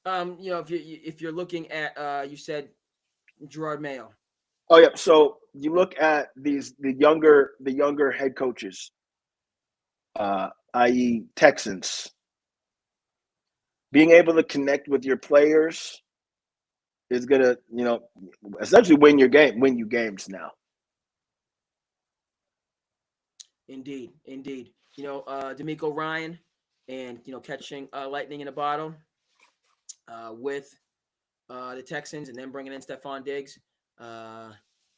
If you're looking at you said Gerard Mayo. Oh yeah. So you look at the younger head coaches, i.e., Texans, being able to connect with your players is gonna, essentially win you games now. Indeed, indeed. D'Amico Ryan, and catching lightning in a bottle with the Texans, and then bringing in Stephon Diggs, uh,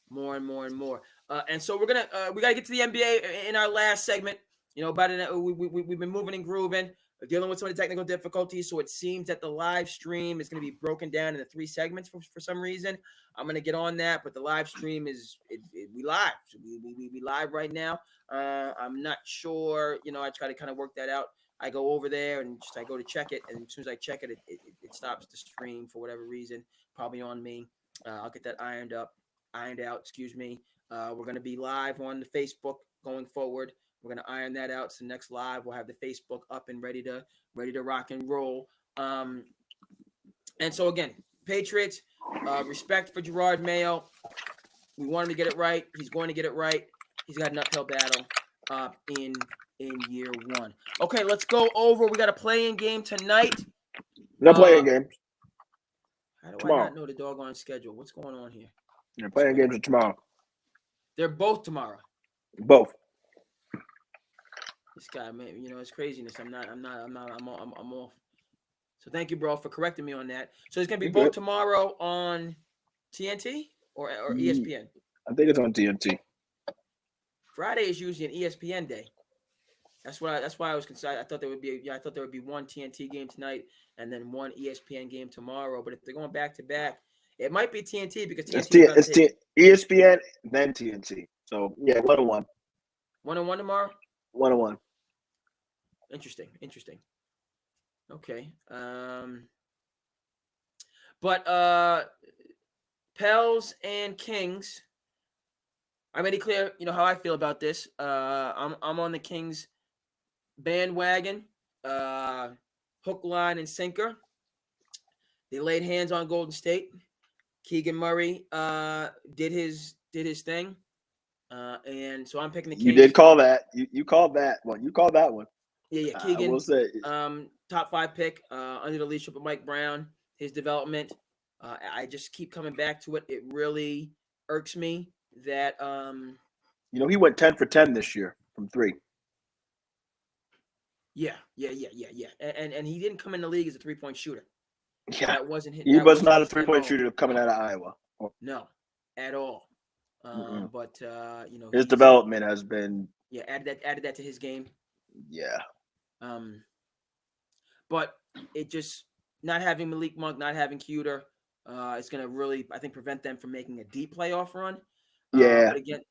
more and more and more. And so we gotta get to the NBA in our last segment. About it, we've been moving and grooving, dealing with some of the technical difficulties. So it seems that the live stream is going to be broken down into 3 segments for some reason. I'm going to get on that, but the live stream we live. So we live right now. I'm not sure. I try to kind of work that out. I go over there and I go to check it, and as soon as I check it, it stops the stream for whatever reason. Probably on me. I'll get that ironed out. Excuse me. We're going to be live on the Facebook going forward. We're going to iron that out. So next live, we'll have the Facebook up and ready to rock and roll. And so again, Patriots, respect for Gerard Mayo. We want him to get it right. He's going to get it right. He's got an uphill battle in year one. Okay, let's go over. We got a play-in game tonight. No playing games. How do I not know the doggone schedule? What's going on here? You're playing games are tomorrow. They're both tomorrow. Both. This guy, man, it's craziness. I'm off. So thank you, bro, for correcting me on that. So it's gonna be both tomorrow on TNT or ESPN. I think it's on TNT. Friday is usually an ESPN day. That's why I was concerned. I thought there would be one TNT game tonight and then one ESPN game tomorrow. But if they're going back to back, it might be TNT because TNT it's ESPN then TNT. So yeah, 1-1. 1-1 tomorrow. 1-1. Interesting. Okay. But Pels and Kings. I made it clear, how I feel about this. I'm on the Kings bandwagon. Hook, line, and sinker. They laid hands on Golden State. Keegan Murray did his thing. And so I'm picking the Kings. You did call that. You called that one. You called that one. Yeah. Keegan, I will say, top 5 pick under the leadership of Mike Brown. His development, I just keep coming back to it. It really irks me that he went 10 for 10 this year from 3. Yeah. And he didn't come in the league as a 3-point shooter. Yeah, that wasn't his. He was not a 3-point shooter coming out of Iowa. No, at all. But his development has been. Yeah, added that to his game. Yeah. But it just not having Malik Monk, not having Cuter, is going to really, I think, prevent them from making a deep playoff run. Yeah. But again,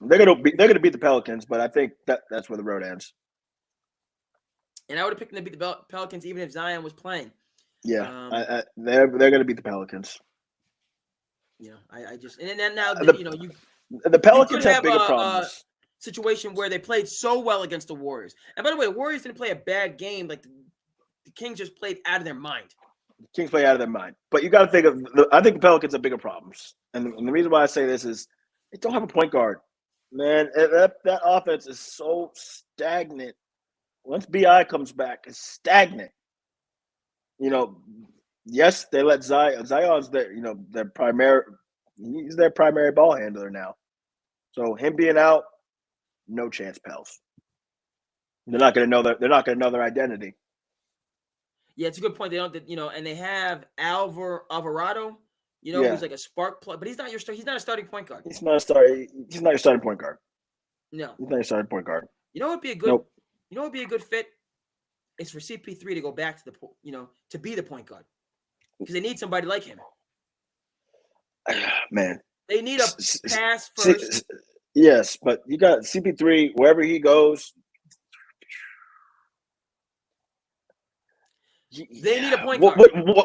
they're gonna beat the Pelicans, but I think that's where the road ends. And I would have picked them to beat the Pelicans even if Zion was playing. Yeah, they're gonna beat the Pelicans. I just and then now the Pelicans have bigger problems. Situation where they played so well against the Warriors. And by the way, the Warriors didn't play a bad game. Like the Kings just played out of their mind. The Kings play out of their mind. But you got to think I think the Pelicans have bigger problems. And the reason why I say this is they don't have a point guard. Man, that offense is so stagnant. Once BI comes back, it's stagnant. Yes, they let Zion's their primary. He's their primary ball handler now. So him being out, no chance, Pels. They're not going to know they're not going to know their identity. Yeah, it's a good point. They don't, and they have Alvarado. Who's like a spark plug, but he's not a starting point guard. He's not your starting point guard. No, he's not your starting point guard. What would be a good? Nope. What would be a good fit? Is for CP3 to go back to to be the point guard because they need somebody like him. Man, they need a pass first. Yes, but you got CP3 wherever he goes. They need a point guard.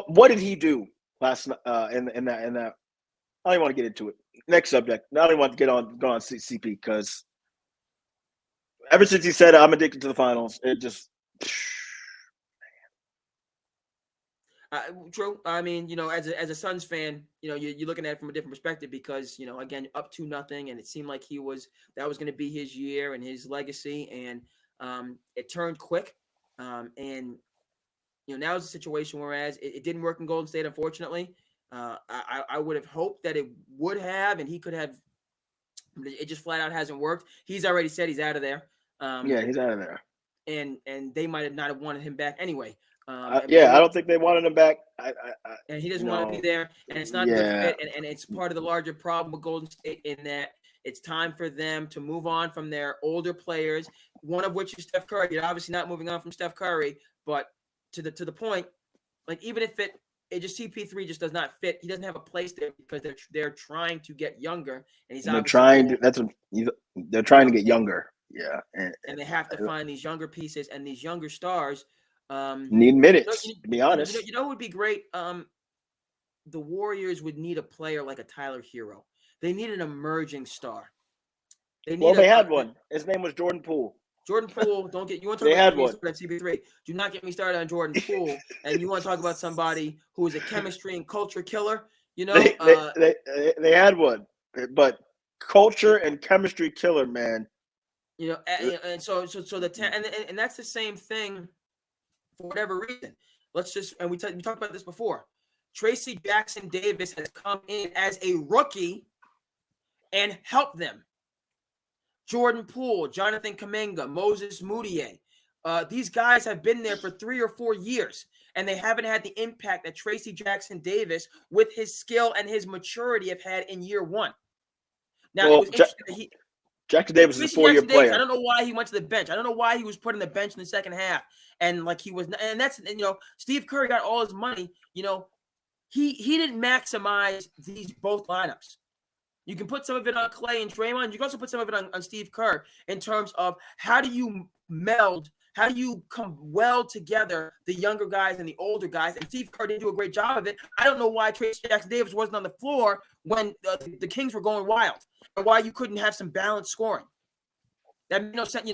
What did he do last in that? I don't even want to get into it. Next subject. I don't even want to go on CP because ever since he said I'm addicted to the finals, it just. True. I mean, as a Suns fan, you're looking at it from a different perspective because, again, up to nothing, and it seemed like that was going to be his year and his legacy, and it turned quick, and now it's a situation whereas it didn't work in Golden State, unfortunately. I would have hoped that it would have, and he could have. It just flat out hasn't worked. He's already said he's out of there. Yeah, he's out of there. And they might have not have wanted him back anyway. I don't think they wanted him back. And he doesn't want to be there, and it's not a good fit. And it's part of the larger problem with Golden State in that it's time for them to move on from their older players, one of which is Steph Curry. You're obviously not moving on from Steph Curry, but to the point, like even if it just CP3 just does not fit. He doesn't have a place there because they're trying to get younger, and they're trying to get younger. Yeah, and they have to find these younger pieces and these younger stars. Need minutes, to be honest. What would be great? The Warriors would need a player like a Tyler Hero. They need an emerging star. They had one. His name was Jordan Poole. Jordan Poole, you want to talk about CP3. Do not get me started on Jordan Poole. And you want to talk about somebody who is a chemistry and culture killer, They had one, but culture and chemistry killer, man. And so and that's the same thing for whatever reason. We talked about this before. Tracy Jackson Davis has come in as a rookie and helped them. Jordan Poole, Jonathan Kuminga, Moses Moutier. These guys have been there for 3 or 4 years, and they haven't had the impact that Tracy Jackson Davis, with his skill and his maturity, have had in year one. Now, it was interesting that Jackson Davis is a 4-year player. I don't know why he went to the bench. I don't know why he was put on the bench in the second half. And Steve Curry got all his money. He didn't maximize these both lineups. You can put some of it on Clay and Draymond. You can also put some of it on Steve Kerr in terms of how do you meld, how do you come well together, the younger guys and the older guys. And Steve Kerr didn't do a great job of it. I don't know why Tracy Jackson Davis wasn't on the floor when the Kings were going wild, and why you couldn't have some balanced scoring. That made no sense.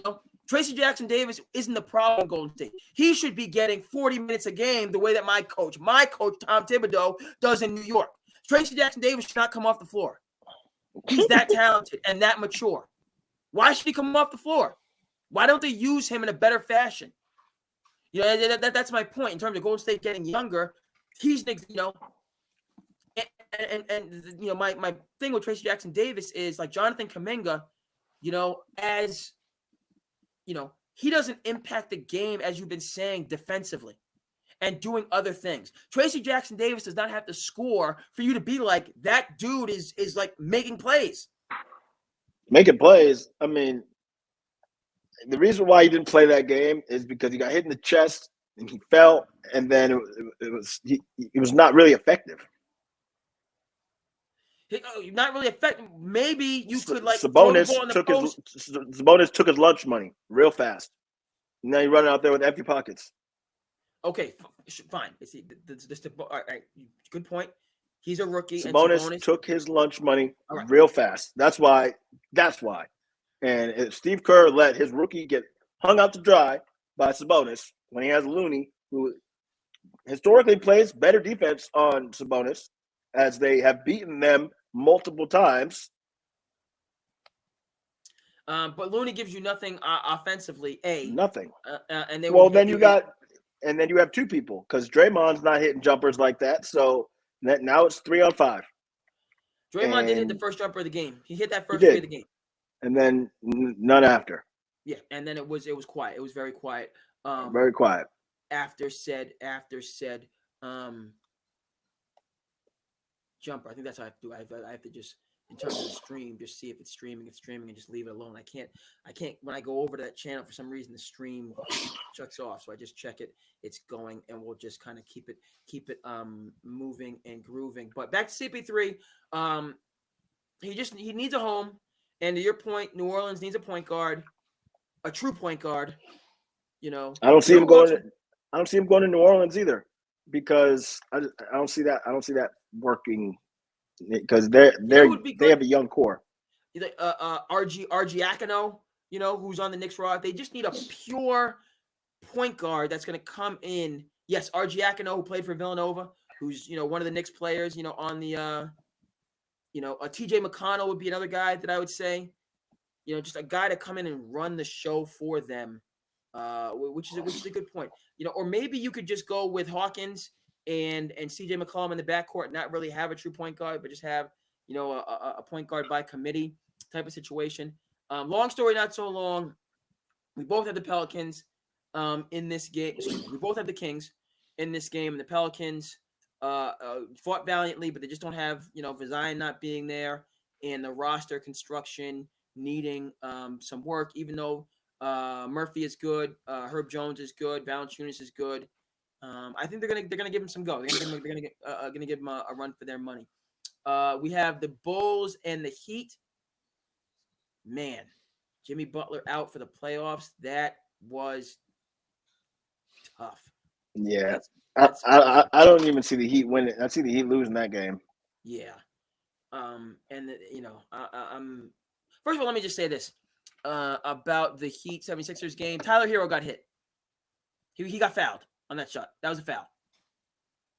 Tracy Jackson Davis isn't the problem in Golden State. He should be getting 40 minutes a game the way that my coach Tom Thibodeau, does in New York. Tracy Jackson Davis should not come off the floor. He's that talented and that mature. Why should he come off the floor? Why don't they use him in a better fashion? That's my point in terms of Golden State getting younger. He's, my thing with Tracy Jackson Davis is like Jonathan Kuminga, he doesn't impact the game, as you've been saying, defensively and doing other things. Tracy Jackson Davis does not have to score for you to be like, that dude is like making plays. Making plays. I mean, the reason why he didn't play that game is because he got hit in the chest and he fell, and then it was not really effective. Not really effective. Maybe you could Sabonis took his lunch money real fast. Now you're running out there with empty pockets. Okay, fine. All right, good point. He's a rookie. Sabonis took his lunch money real fast. That's why. And if Steve Kerr let his rookie get hung out to dry by Sabonis when he has Looney, who historically plays better defense on Sabonis, as they have beaten them multiple times. But Looney gives you nothing offensively. Nothing. And then you have two people because Draymond's not hitting jumpers like that. So now it's 3-on-5. Draymond did hit the first jumper of the game. He hit that first three of the game. And then none after. Yeah, and then it was quiet. It was very quiet. Very quiet. After said jumper. I think that's how I have to do. I have to just, in terms of the stream, just see if it's streaming, and just leave it alone. I can't. When I go over to that channel, for some reason the stream shuts off. So I just check it. It's going, and we'll just kind of keep it moving and grooving. But back to CP3. He needs a home. And to your point, New Orleans needs a point guard, a true point guard. I don't see him going to New Orleans either, because I don't see that. I don't see that working because they have a young core. RG Akino, who's on the Knicks roster. They just need a pure point guard that's going to come in Yes, Argiacono, who played for Villanova, who's one of the Knicks players. On the TJ McConnell would be another guy that I would say. Just a guy to come in and run the show for them, which is a good point. Or maybe you could just go with Hawkins and CJ McCollum in the backcourt, not really have a true point guard, but just have a point guard by committee type of situation. Long story, not so long. We both have the Pelicans in this game. Excuse me. We both have the Kings in this game, and the Pelicans fought valiantly, but they just don't have Zion not being there and the roster construction needing some work. Even though Murphy is good, Herb Jones is good, Valanciunas is good. I think they're gonna give him some go. They're gonna give him a run for their money. We have the Bulls and the Heat. Man, Jimmy Butler out for the playoffs. That was tough. Yeah, I don't even see the Heat winning. I see the Heat losing that game. Yeah. I'm first of all, let me just say this about the Heat 76ers game. Tyler Hero got hit. He got fouled on that shot. That was a foul.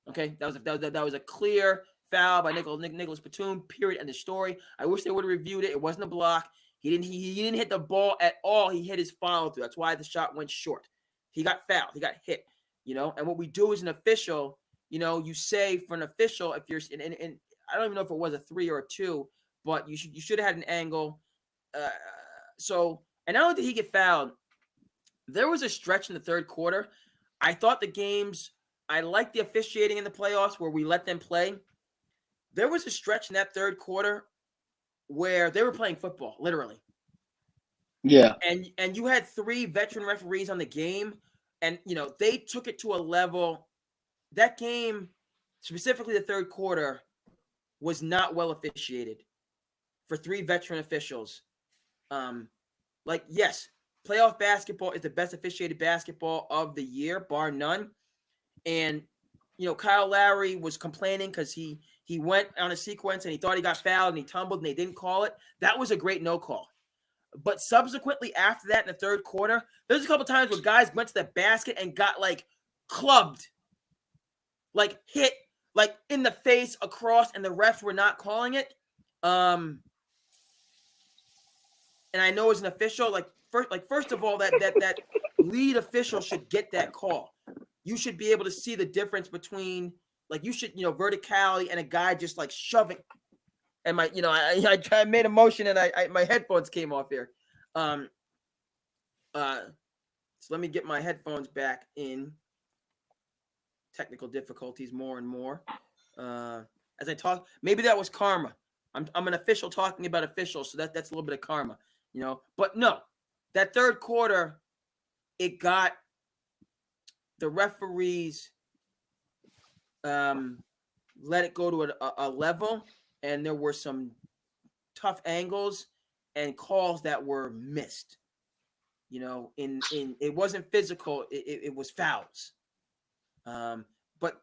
Okay, that was a clear foul by Nicholas Batum. Period. End of story. I wish they would have reviewed it. It wasn't a block. He didn't hit the ball at all. He hit his follow through. That's why the shot went short. He got fouled. He got hit. And what we do as an official, you say for an official, if you're and I don't even know if it was a 3 or a 2, but you should have had an angle. And not only did he get fouled, there was a stretch in the third quarter. I thought I liked the officiating in the playoffs where we let them play. There was a stretch in that third quarter where they were playing football, literally. Yeah. And you had 3 veteran referees on the game, and they took it to a level. That game, specifically the third quarter, was not well officiated for 3 veteran officials. Yes, playoff basketball is the best officiated basketball of the year, bar none. And Kyle Lowry was complaining because he went on a sequence and he thought he got fouled and he tumbled and they didn't call it. That was a great no call. But subsequently after that in the third quarter, there's a couple times where guys went to the basket and got clubbed, hit in the face across, and the refs were not calling it. And I know as an official, first of all, that lead official should get that call. You should be able to see the difference between verticality and a guy just shoving. And I made a motion and my headphones came off here. So let me get my headphones back in. Technical difficulties more and more. As I talk, maybe that was karma. I'm an official talking about officials, so that's a little bit of karma, But no, that third quarter, it got the referees let it go to a level, and there were some tough angles and calls that were missed. In it wasn't physical; it was fouls. But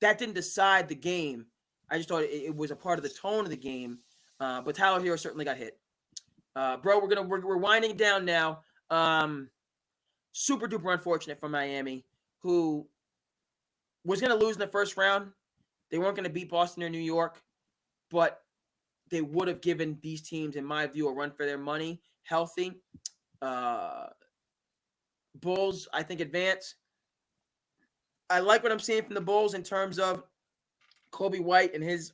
that didn't decide the game. I just thought it was a part of the tone of the game. But Tyler Hero certainly got hit. Bro, we're winding down now. Super duper unfortunate for Miami, who was going to lose in the first round. They weren't going to beat Boston or New York, but they would have given these teams, in my view, a run for their money, healthy. Bulls, I think, advance. I like what I'm seeing from the Bulls in terms of Kobe White and his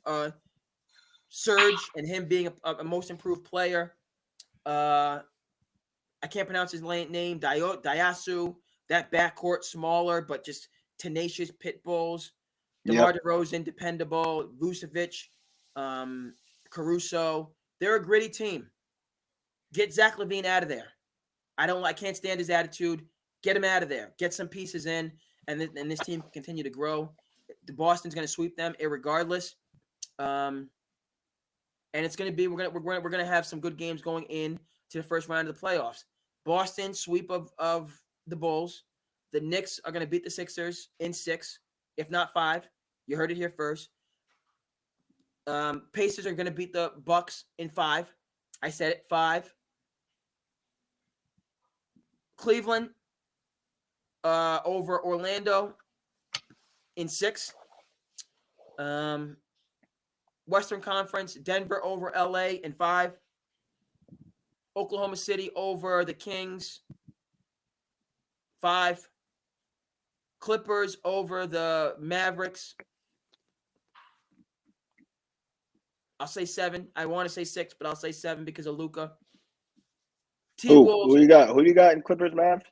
surge and him being a most improved player. I can't pronounce his name. Diasu. That backcourt, smaller but just tenacious pit bulls. DeMar DeRozan, dependable. Vucevic, Caruso. They're a gritty team. Get Zach LaVine out of there. I can't stand his attitude. Get him out of there. Get some pieces in, and this team can continue to grow. The Boston's going to sweep them irregardless. And it's going to be we're going to have some good games going in to the first round of the playoffs. Boston sweep of the Bulls. The Knicks are going to beat the Sixers in 6, if not 5. You heard it here first. Pacers are going to beat the Bucks in 5. I said it, 5. Cleveland over Orlando. in 6. Western Conference, Denver over LA in 5. Oklahoma City over the Kings, 5. Clippers over the Mavericks. I'll say 7. I want to say 6, but I'll say 7 because of Luka. Who you got? Who you got in Clippers, Mavs?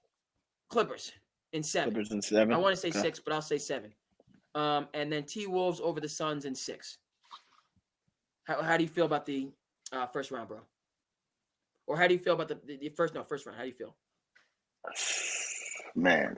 Clippers in 7. Clippers in 7. I want to say 6, but I'll say 7. And then T-Wolves over the Suns in 6. How do you feel about the first round, bro? Or how do you feel about the first round? How do you feel? Man,